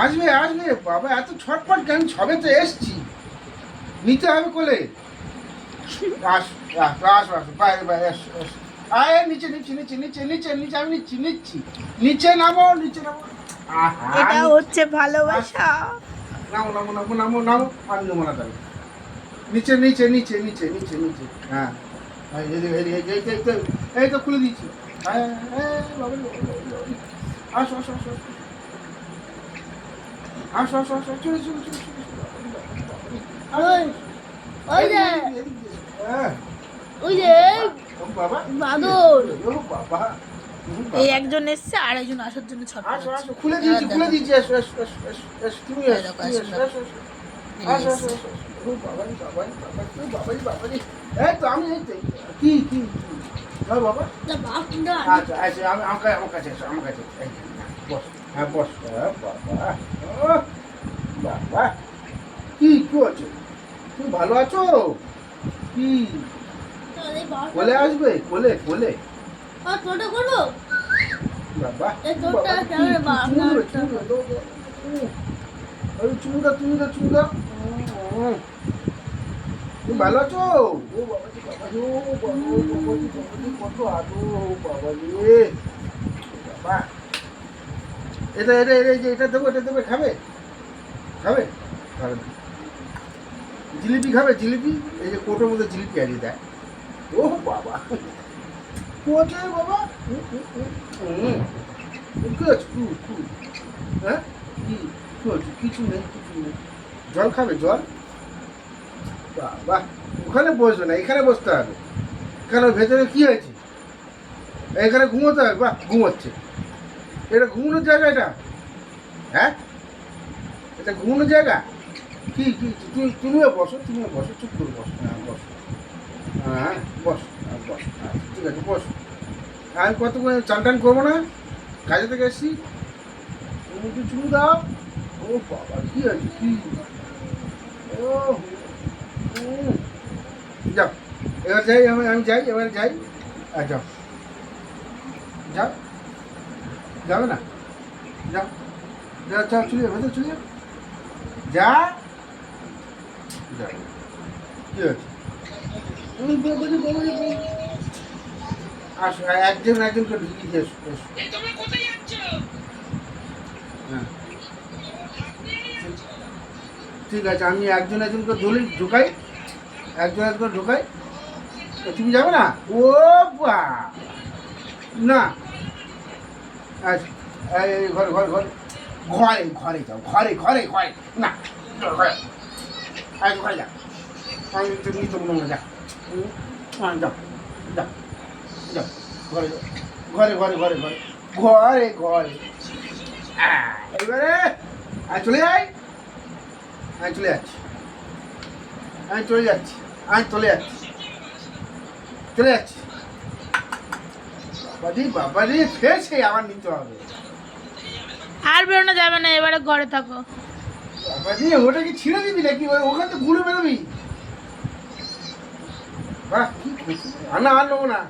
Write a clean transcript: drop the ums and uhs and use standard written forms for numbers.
আসবে আসবে বাবা, এত ছটপট কেন? সবে তো এসছি, নিতে হবে কোলে। আস আস আস আস, বাইরে বাইরে এস এস। আয় নিচে নিচে নিচে নিচে নিচে নিচে, আমি নিচ্ছি নিচ্ছি। নিচে নামো নিচে নামো। এটা হচ্ছে ভালোবাসা। নামো নামো নামো নামো নামো, আমি নেবো না তাহলে। নিচে নিচে নিচে নিচে নিচে নিচে, হ্যাঁ। এই তো খুলে দিচ্ছি। আসো আসো আসো আসো আসো আসো, চলে চলে চলে চলে। ওই যে হ্যাঁ ওই যে বাবা, বাদর। বাবা এই একজন এসছে আর একজন আসার জন্য ছটফট আসো করছে। আসো, খুলে দিয়েছি খুলে দিয়েছি, এসো এসো এসো এসো এসো, তুমি এসো তুমি এসো এসো এসো। আসো আসো আসো, ও বাবারি বাবারি বাবারি, ও বাবারি বাবারি। এই তো আমি, এই তো কি কি হ্যাঁ বাবা। আচ্ছা আচ্ছা, আমি আমার কাছে এসো, আমার কাছে এই যে, বস, হ্যাঁ বস। বাবা ও বাবা, কি কি হচ্ছে? তুমি ভালো আছো? কি কোলে আসবে? কোলে কোলে বাবা, চুমুদা চুমুদা চুমুদা। তুমি ভালো আছো? ও বাবাজি বাবাজি, ও বাবাজি বাবাজি, কত আলো বাবাজি বাবা। এটা এটা এটা যে এটা দেবো, এটা দেবে, খাবে খাবে খাবে না। জিলিপি খাবে? জিলিপি, এই যে কোটোর মধ্যে জিলিপি আনিয়ে দেয়। ও বাবা কোচে বাবা। কি আছে? হ্যাঁ কি কি হচ্ছে? কিছু নেই কিছু নেই। জল খাবে? জল বাবা, ওখানে বসবে না, এখানে বসতে হবে। কেন, ভেতরে কি হয়েছে? এখানে ঘুমোতে হবে? বাহ, ঘুমোচ্ছে। এটা ঘুমানোর জায়গা? এটা হ্যাঁ, এটা ঘুমানোর জায়গা? কি কি তুমিও বসো, তুমিও বসো, চুপ করে বসো, হ্যাঁ বসো, হ্যাঁ বস, হ্যাঁ বস, আচ্ছা ঠিক আছে বস। আমি কতক্ষণ চান টান করবো না, কাজে থেকে এসছি। তুমি একটু চুমু দাও। ও বাবা, কি আছে কি? ও যাও, এবার যাই, আমি যাই, এবার যাই। যাও যাও, যাবে না? যাও যাও যাও, চলে যাও, ভেতরে চলে যাও। যা যাও, কি হয়েছে? আসো, একজন একজনকে ঢুকিয়ে দিয়ে এসো এসো। হ্যাঁ ঠিক আছে, আমি একজন একজনকে ঢুকাই, একজন একজন ঢুকাই। তুমি যাবে না? ও বা না, আচ্ছা এই ঘরে ঘরে ঘরে ঘরে ঘরে যাও, ঘরে ঘরে ঘরে না, ঘরে ঘরে যাও। আমি তো নিতে মনে মনে যাও, যাও যাও যাও, ঘরে যাও, ঘরে ঘরে ঘরে ঘরে ঘরে ঘরে। এবারে আমি চলে যাই, আমি চলে যাচ্ছি, আমি চলে যাচ্ছি, আমি চলে যাচ্ছি, চলে যাচ্ছি। বাবাজি বাবাজি, ফেরছে আবার নিতে হবে। আর বেরোনো যাবে না, এবারে ঘরে থাকো। বাবাজি, ওটা কি ছিঁড়ে দিবি নাকি? ওখান থেকে ঘুরে বেরোবি? বাহ, কি আর না, আর নেবো না।